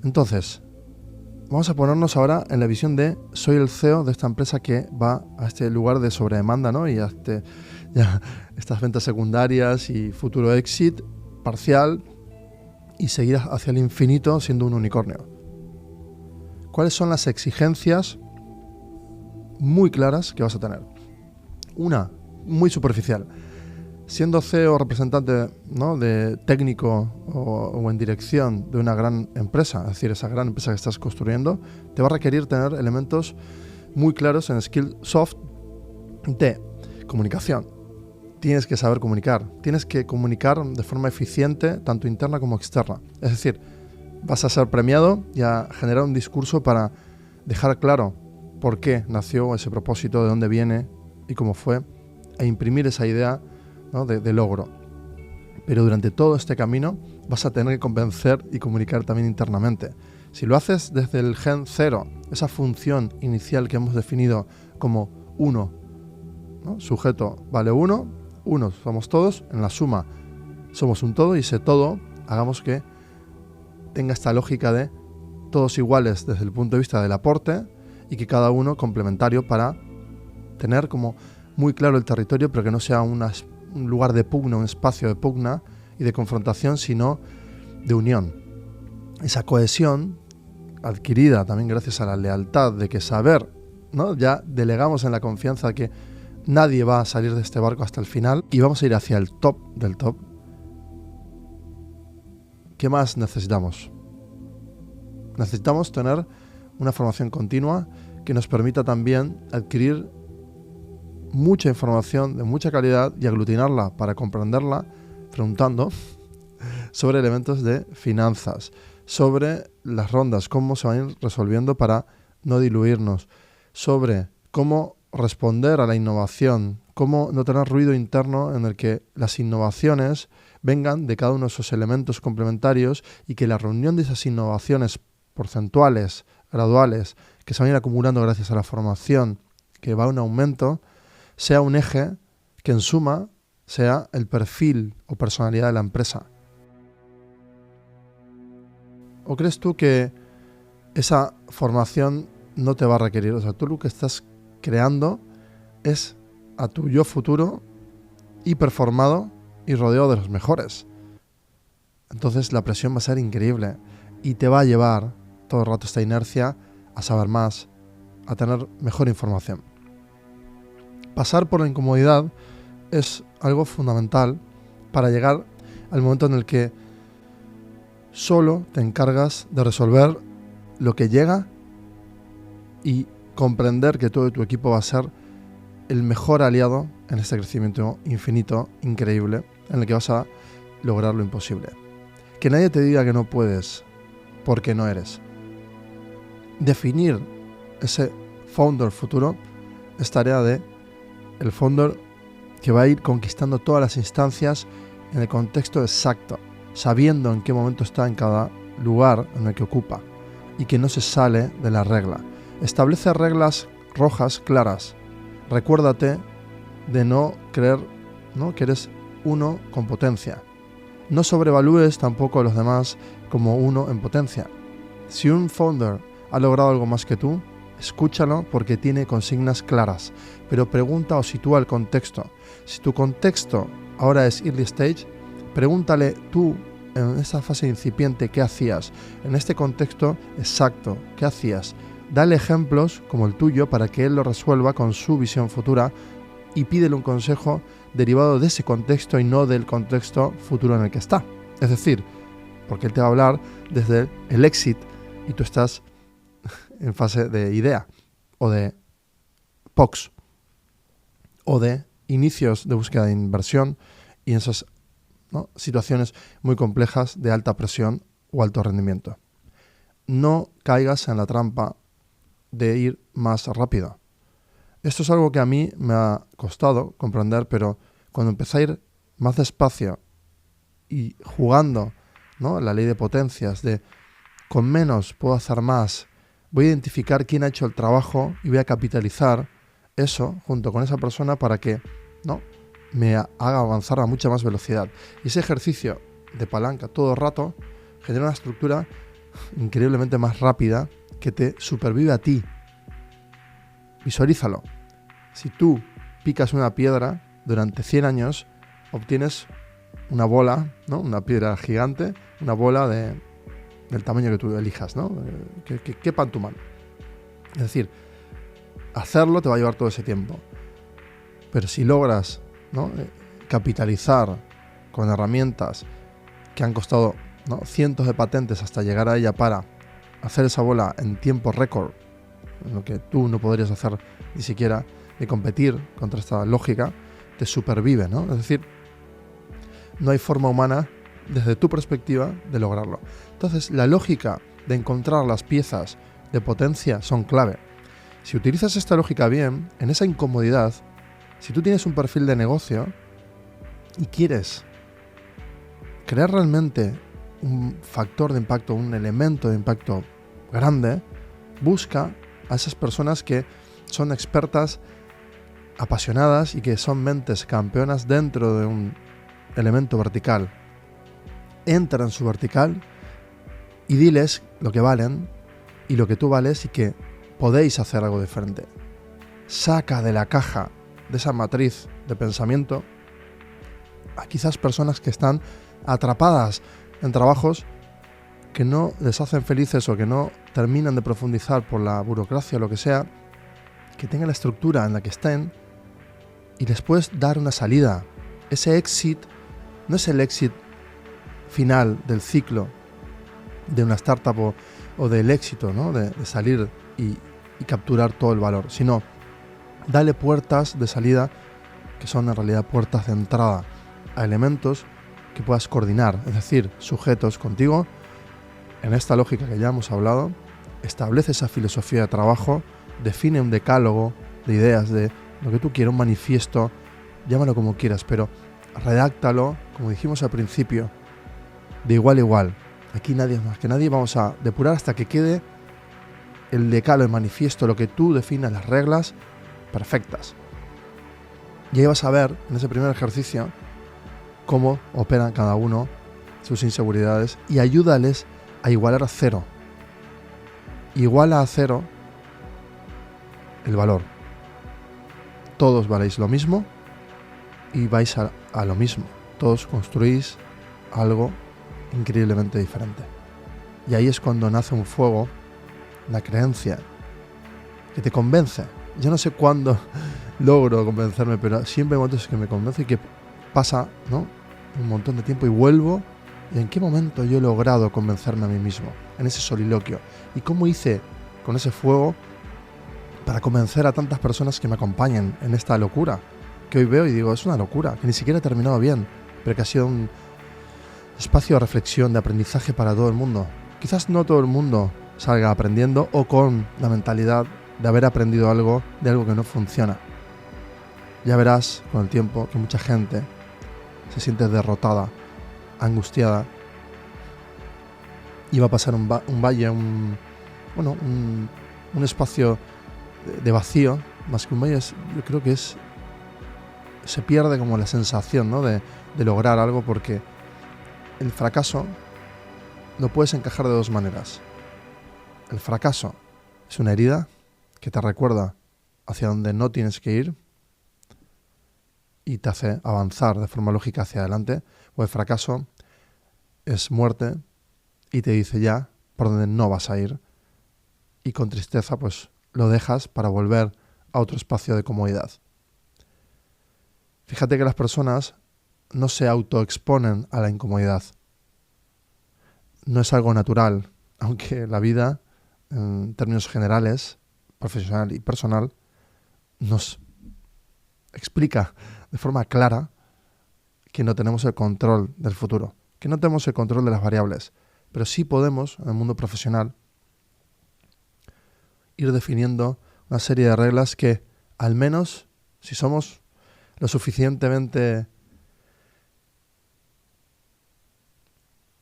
Entonces, vamos a ponernos ahora en la visión de soy el CEO de esta empresa que va a este lugar de sobredemanda, ¿no? Y a estas ventas secundarias y futuro exit parcial y seguir hacia el infinito siendo un unicornio. ¿Cuáles son las exigencias muy claras que vas a tener? Una, muy superficial. Siendo CEO o representante, ¿no? de técnico o en dirección de una gran empresa, es decir, esa gran empresa que estás construyendo, te va a requerir tener elementos muy claros en skill soft de comunicación. Tienes que saber comunicar, tienes que comunicar de forma eficiente, tanto interna como externa. Es decir, vas a ser premiado y a generar un discurso para dejar claro por qué nació ese propósito, de dónde viene y cómo fue, e imprimir esa idea, ¿no? de logro. Pero durante todo este camino vas a tener que convencer y comunicar también internamente. Si lo haces desde el gen cero, esa función inicial que hemos definido como uno, ¿no? Sujeto vale uno somos todos, en la suma somos un todo, y ese todo hagamos que tenga esta lógica de todos iguales desde el punto de vista del aporte y que cada uno complementario para tener como muy claro el territorio, pero que no sea un lugar de pugna, un espacio de pugna y de confrontación, sino de unión. Esa cohesión adquirida también gracias a la lealtad de que saber, ¿no? Ya delegamos en la confianza que nadie va a salir de este barco hasta el final y vamos a ir hacia el top del top. ¿Qué más necesitamos? Necesitamos tener una formación continua que nos permita también adquirir mucha información de mucha calidad y aglutinarla para comprenderla, preguntando sobre elementos de finanzas, sobre las rondas, cómo se van a ir resolviendo para no diluirnos, sobre cómo responder a la innovación, cómo no tener ruido interno en el que las innovaciones vengan de cada uno de esos elementos complementarios y que la reunión de esas innovaciones porcentuales, graduales, que se van a ir acumulando gracias a la formación, que va a un aumento, sea un eje que en suma sea el perfil o personalidad de la empresa. ¿O crees tú que esa formación no te va a requerir? O sea, tú lo que estás creando es a tu yo futuro hiperformado y rodeado de los mejores. Entonces la presión va a ser increíble y te va a llevar todo el rato esta inercia a saber más, a tener mejor información. Pasar por la incomodidad es algo fundamental para llegar al momento en el que solo te encargas de resolver lo que llega y comprender que todo tu equipo va a ser el mejor aliado en este crecimiento infinito, increíble, en el que vas a lograr lo imposible. Que nadie te diga que no puedes, porque no eres. Definir ese founder futuro es tarea de el founder que va a ir conquistando todas las instancias en el contexto exacto, sabiendo en qué momento está en cada lugar en el que ocupa y que no se sale de la regla. Establece reglas rojas claras. Recuérdate de no creer, ¿no?, que eres uno con potencia. No sobrevalúes tampoco a los demás como uno en potencia. Si un founder ha logrado algo más que tú, escúchalo porque tiene consignas claras, pero pregunta o sitúa el contexto. Si tu contexto ahora es early stage, pregúntale tú en esa fase incipiente qué hacías, en este contexto exacto, qué hacías. Dale ejemplos como el tuyo para que él lo resuelva con su visión futura y pídele un consejo derivado de ese contexto y no del contexto futuro en el que está. Es decir, porque él te va a hablar desde el exit y tú estás en fase de idea o de POCs o de inicios de búsqueda de inversión y en esas, ¿no?, situaciones muy complejas de alta presión o alto rendimiento. No caigas en la trampa de ir más rápido. Esto es algo que a mí me ha costado comprender, pero cuando empecé a ir más despacio y jugando, ¿no?, la ley de potencias, de con menos puedo hacer más, voy a identificar quién ha hecho el trabajo y voy a capitalizar eso junto con esa persona para que, ¿no?, me haga avanzar a mucha más velocidad. Y ese ejercicio de palanca todo el rato genera una estructura increíblemente más rápida que te supervive a ti. Visualízalo. Si tú picas una piedra durante 100 años, obtienes una bola, ¿no?, una piedra gigante, una bola del tamaño que tú elijas, ¿no?, que quepa en tu mano. Es decir, hacerlo te va a llevar todo ese tiempo. Pero si logras, ¿no?, capitalizar con herramientas que han costado, ¿no?, cientos de patentes hasta llegar a ella para hacer esa bola en tiempo récord, en lo que tú no podrías hacer ni siquiera, de competir contra esta lógica, te supervive, ¿no? Es decir, no hay forma humana, desde tu perspectiva, de lograrlo. Entonces, la lógica de encontrar las piezas de potencia son clave. Si utilizas esta lógica bien, en esa incomodidad, si tú tienes un perfil de negocio y quieres crear realmente un factor de impacto, un elemento de impacto grande, busca a esas personas que son expertas, apasionadas y que son mentes campeonas dentro de un elemento vertical. Entra en su vertical y diles lo que valen y lo que tú vales y que podéis hacer algo diferente. saca de la caja, de esa matriz de pensamiento, a quizás personas que están atrapadas en trabajos que no les hacen felices o que no terminan de profundizar por la burocracia o lo que sea, que tengan la estructura en la que estén y les puedes dar una salida. Ese exit no es el exit final del ciclo de una startup o del éxito, ¿no? de salir y capturar todo el valor, sino dale puertas de salida que son en realidad puertas de entrada a elementos que puedas coordinar, es decir, sujetos contigo. En esta lógica que ya hemos hablado, establece esa filosofía de trabajo, define un decálogo de ideas, de lo que tú quieras, un manifiesto, llámalo como quieras, pero redáctalo, como dijimos al principio, de igual a igual. Aquí nadie más que nadie, vamos a depurar hasta que quede el decálogo, el manifiesto, lo que tú definas, las reglas perfectas. Y ahí vas a ver, en ese primer ejercicio, cómo operan cada uno, sus inseguridades, y ayúdales a igualar a cero. Iguala a cero el valor. Todos valéis lo mismo y vais a lo mismo. Todos construís algo increíblemente diferente. Y ahí es cuando nace un fuego, la creencia, que te convence. Yo no sé cuándo logro convencerme, pero siempre hay momentos que me convence y que pasa, ¿no?, un montón de tiempo y vuelvo. ¿Y en qué momento yo he logrado convencerme a mí mismo? En ese soliloquio. ¿Y cómo hice con ese fuego para convencer a tantas personas que me acompañan en esta locura? Que hoy veo y digo, es una locura, que ni siquiera he terminado bien, pero que ha sido un espacio de reflexión, de aprendizaje para todo el mundo. Quizás no todo el mundo salga aprendiendo o con la mentalidad de haber aprendido algo de algo que no funciona. Ya verás con el tiempo que mucha gente se siente derrotada, angustiada, y va a pasar un valle, un espacio de vacío, más que un valle, yo creo que se pierde como la sensación, ¿no?, de lograr algo, porque el fracaso lo puedes encajar de dos maneras. El fracaso es una herida que te recuerda hacia donde no tienes que ir y te hace avanzar de forma lógica hacia adelante, o el fracaso es muerte y te dice ya por dónde no vas a ir, y con tristeza pues lo dejas para volver a otro espacio de comodidad. Fíjate que las personas no se autoexponen a la incomodidad. No es algo natural, aunque la vida, en términos generales, profesional y personal, nos explica de forma clara que no tenemos el control del futuro, que no tenemos el control de las variables, pero sí podemos, en el mundo profesional, ir definiendo una serie de reglas que, al menos, si somos lo suficientemente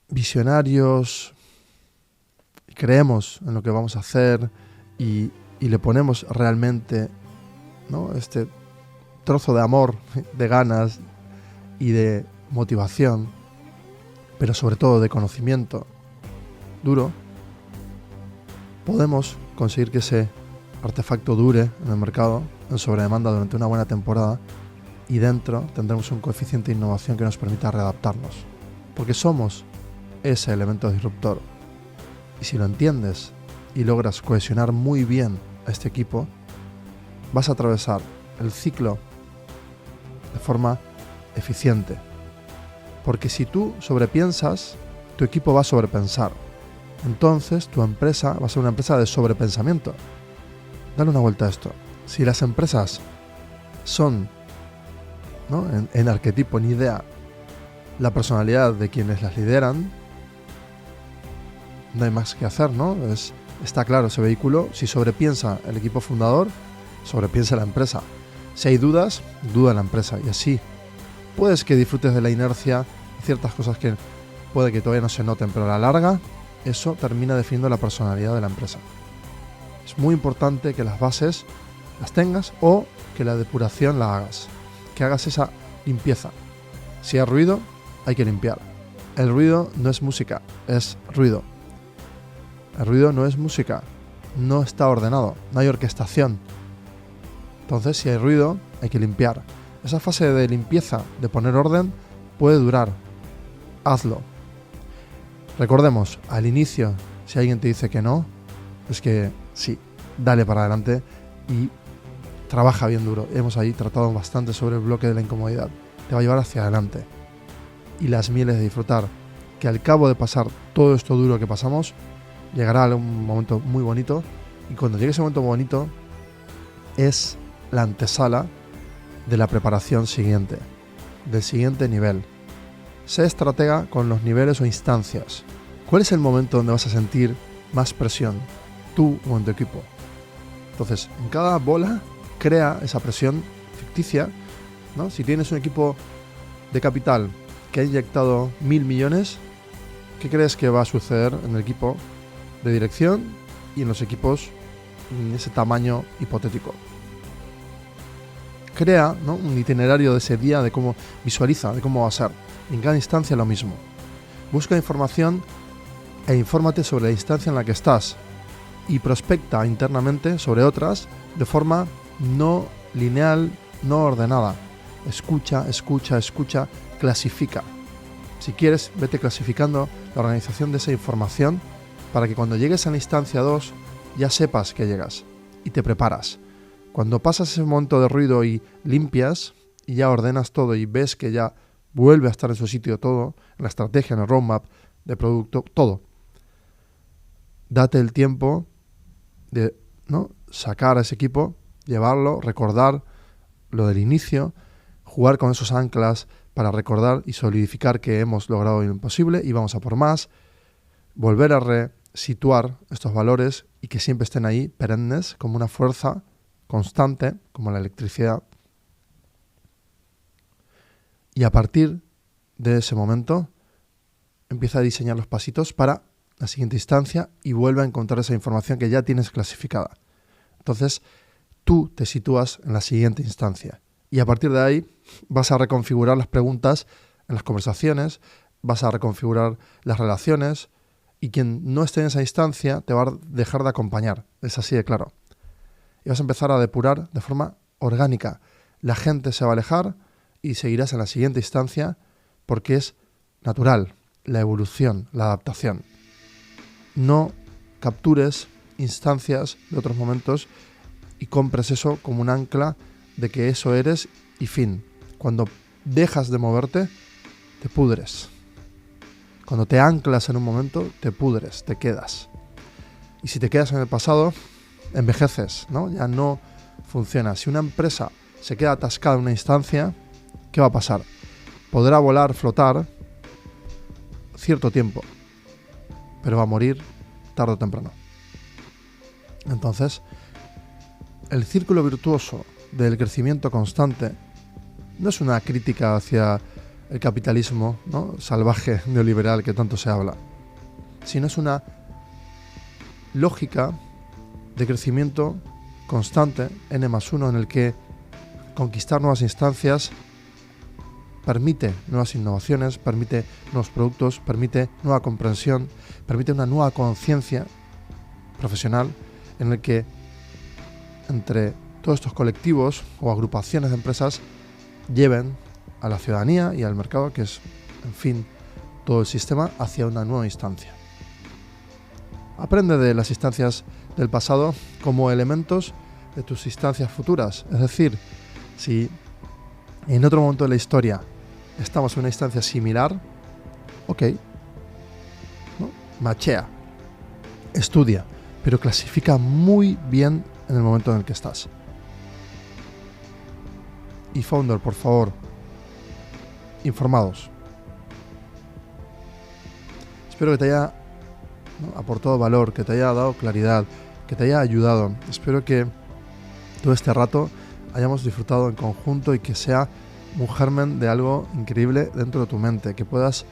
visionarios, creemos en lo que vamos a hacer y le ponemos realmente, ¿no?, este trozo de amor, de ganas y de motivación, pero sobre todo de conocimiento duro, podemos conseguir que ese artefacto dure en el mercado en sobredemanda durante una buena temporada, y dentro tendremos un coeficiente de innovación que nos permita readaptarnos, porque somos ese elemento disruptor. Y si lo entiendes y logras cohesionar muy bien a este equipo, vas a atravesar el ciclo de forma eficiente. Porque si tú sobrepiensas, tu equipo va a sobrepensar. Entonces tu empresa va a ser una empresa de sobrepensamiento. Dale una vuelta a esto. Si las empresas son, ¿no?, en arquetipo, en idea, la personalidad de quienes las lideran, no hay más que hacer, ¿no? Está claro ese vehículo. Si sobrepiensa el equipo fundador, sobrepiensa la empresa. Si hay dudas, duda la empresa. Y así puedes que disfrutes de la inercia y ciertas cosas que puede que todavía no se noten, pero a la larga eso termina definiendo la personalidad de la empresa. Es muy importante que las bases las tengas o que la depuración la hagas, que hagas esa limpieza. Si hay ruido, hay que limpiar. El ruido no es música, es ruido. El ruido no es música, no está ordenado, no hay orquestación. Entonces, si hay ruido, hay que limpiar. Esa fase de limpieza, de poner orden, puede durar. Hazlo. Recordemos, al inicio, si alguien te dice que no, es que sí, dale para adelante y trabaja bien duro. Hemos ahí tratado bastante sobre el bloque de la incomodidad. Te va a llevar hacia adelante. Y las mieles de disfrutar, que al cabo de pasar todo esto duro que pasamos, llegará un momento muy bonito. Y cuando llegue ese momento bonito, es la antesala de la preparación siguiente, del siguiente nivel. Sé estratega con los niveles o instancias. ¿Cuál es el momento donde vas a sentir más presión, tú o en tu equipo? Entonces, en cada bola, crea esa presión ficticia, ¿no? Si tienes un equipo de capital que ha inyectado 1.000 millones, ¿qué crees que va a suceder en el equipo de dirección y en los equipos en ese tamaño hipotético? Crea, ¿no?, un itinerario de ese día, de cómo visualiza, de cómo va a ser. Y en cada instancia lo mismo. Busca información e infórmate sobre la instancia en la que estás y prospecta internamente sobre otras de forma no lineal, no ordenada. Escucha, clasifica. Si quieres, vete clasificando la organización de esa información para que cuando llegues a la instancia 2 ya sepas que llegas y te preparas. Cuando pasas ese momento de ruido y limpias y ya ordenas todo y ves que ya vuelve a estar en su sitio todo, en la estrategia, en el roadmap de producto, todo. Date el tiempo de, ¿no?, sacar a ese equipo, llevarlo, recordar lo del inicio, jugar con esos anclas para recordar y solidificar que hemos logrado lo imposible y vamos a por más, volver a resituar estos valores y que siempre estén ahí, perennes, como una fuerza constante, como la electricidad. Y a partir de ese momento, empieza a diseñar los pasitos para la siguiente instancia y vuelve a encontrar esa información que ya tienes clasificada. Entonces, tú te sitúas en la siguiente instancia. Y a partir de ahí, vas a reconfigurar las preguntas en las conversaciones, vas a reconfigurar las relaciones y quien no esté en esa instancia te va a dejar de acompañar. Es así de claro. Y vas a empezar a depurar de forma orgánica. La gente se va a alejar y seguirás en la siguiente instancia porque es natural, la evolución, la adaptación. No captures instancias de otros momentos y compres eso como un ancla de que eso eres y fin. Cuando dejas de moverte, te pudres. Cuando te anclas en un momento, te pudres, te quedas. Y si te quedas en el pasado, envejeces, ¿no? Ya no funciona. Si una empresa se queda atascada en una instancia, ¿qué va a pasar? Podrá volar, flotar cierto tiempo, pero va a morir tarde o temprano. Entonces, el círculo virtuoso del crecimiento constante no es una crítica hacia el capitalismo, ¿no?, salvaje neoliberal que tanto se habla, sino es una lógica de crecimiento constante, N+1, en el que conquistar nuevas instancias permite nuevas innovaciones, permite nuevos productos, permite nueva comprensión, permite una nueva conciencia profesional en el que entre todos estos colectivos o agrupaciones de empresas lleven a la ciudadanía y al mercado, que es, en fin, todo el sistema, hacia una nueva instancia. Aprende de las instancias del pasado como elementos de tus instancias futuras. Es decir, si en otro momento de la historia estamos en una instancia similar, ok, ¿no?, machea, estudia, pero clasifica muy bien en el momento en el que estás. Y founder, por favor, informados. Espero que te haya, ¿no?, aportado valor, que te haya dado claridad, que te haya ayudado. Espero que todo este rato hayamos disfrutado en conjunto y que sea un germen de algo increíble dentro de tu mente, que puedas,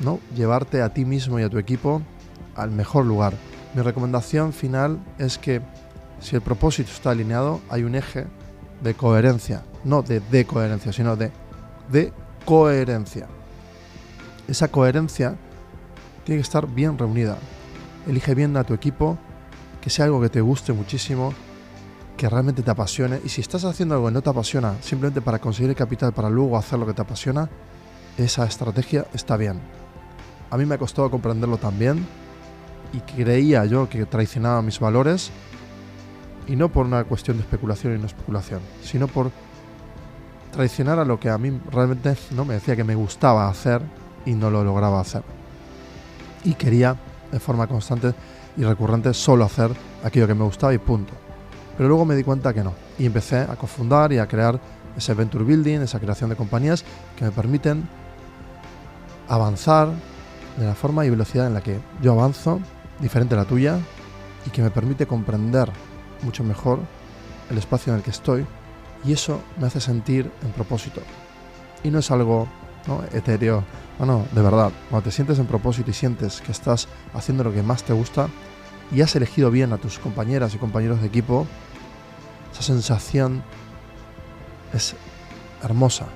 ¿no?, llevarte a ti mismo y a tu equipo al mejor lugar. Mi recomendación final es que si el propósito está alineado, hay un eje de coherencia, no de decoherencia, sino de coherencia. Esa coherencia tiene que estar bien reunida. Elige bien a tu equipo, que sea algo que te guste muchísimo, que realmente te apasione. Y si estás haciendo algo que no te apasiona, simplemente para conseguir el capital, para luego hacer lo que te apasiona, esa estrategia está bien. A mí me ha costado comprenderlo también y creía yo que traicionaba mis valores, y no por una cuestión de especulación y no especulación, sino por traicionar a lo que a mí realmente no me decía que me gustaba hacer y no lo lograba hacer. Y quería de forma constante y recurrente solo hacer aquello que me gustaba y punto. Pero luego me di cuenta que no, y empecé a cofundar y a crear ese venture building, esa creación de compañías que me permiten avanzar de la forma y velocidad en la que yo avanzo, diferente a la tuya, y que me permite comprender mucho mejor el espacio en el que estoy, y eso me hace sentir en propósito. Y no es algo, ¿no?, etéreo, no, de verdad. Cuando te sientes en propósito y sientes que estás haciendo lo que más te gusta y has elegido bien a tus compañeras y compañeros de equipo, esa sensación es hermosa.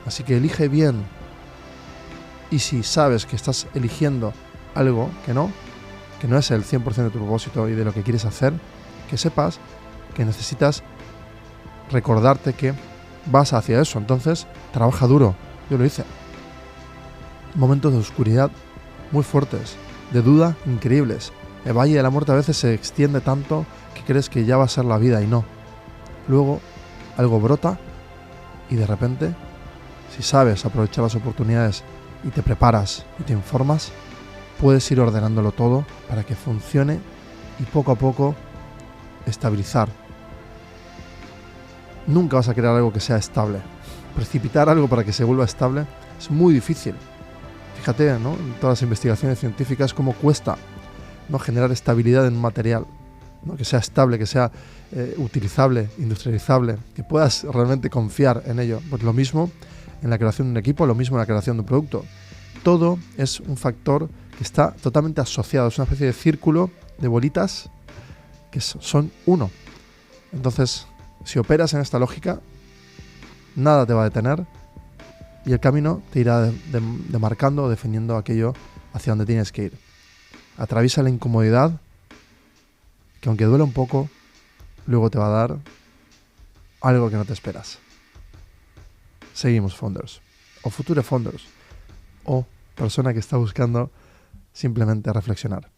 Así que elige bien. Y si sabes que estás eligiendo algo que no es el 100% de tu propósito y de lo que quieres hacer, que sepas que necesitas recordarte que vas hacia eso. Entonces, trabaja duro. Yo lo hice. Momentos de oscuridad muy fuertes, de duda increíbles. El valle de la muerte a veces se extiende tanto que crees que ya va a ser la vida y no. Luego, algo brota y de repente, si sabes aprovechar las oportunidades y te preparas y te informas, puedes ir ordenándolo todo para que funcione y poco a poco estabilizar. Nunca vas a crear algo que sea estable. Precipitar algo para que se vuelva estable es muy difícil. Fíjate, ¿no?, en todas las investigaciones científicas cómo cuesta, ¿no?, generar estabilidad en un material, ¿no?, que sea estable, que sea utilizable, industrializable, que puedas realmente confiar en ello. Pues lo mismo en la creación de un equipo, lo mismo en la creación de un producto. Todo es un factor que está totalmente asociado, es una especie de círculo de bolitas que son uno. Entonces, si operas en esta lógica, nada te va a detener y el camino te irá demarcando o definiendo aquello hacia donde tienes que ir. Atraviesa la incomodidad, que aunque duela un poco, luego te va a dar algo que no te esperas. Seguimos, founders, o future founders, o persona que está buscando simplemente reflexionar.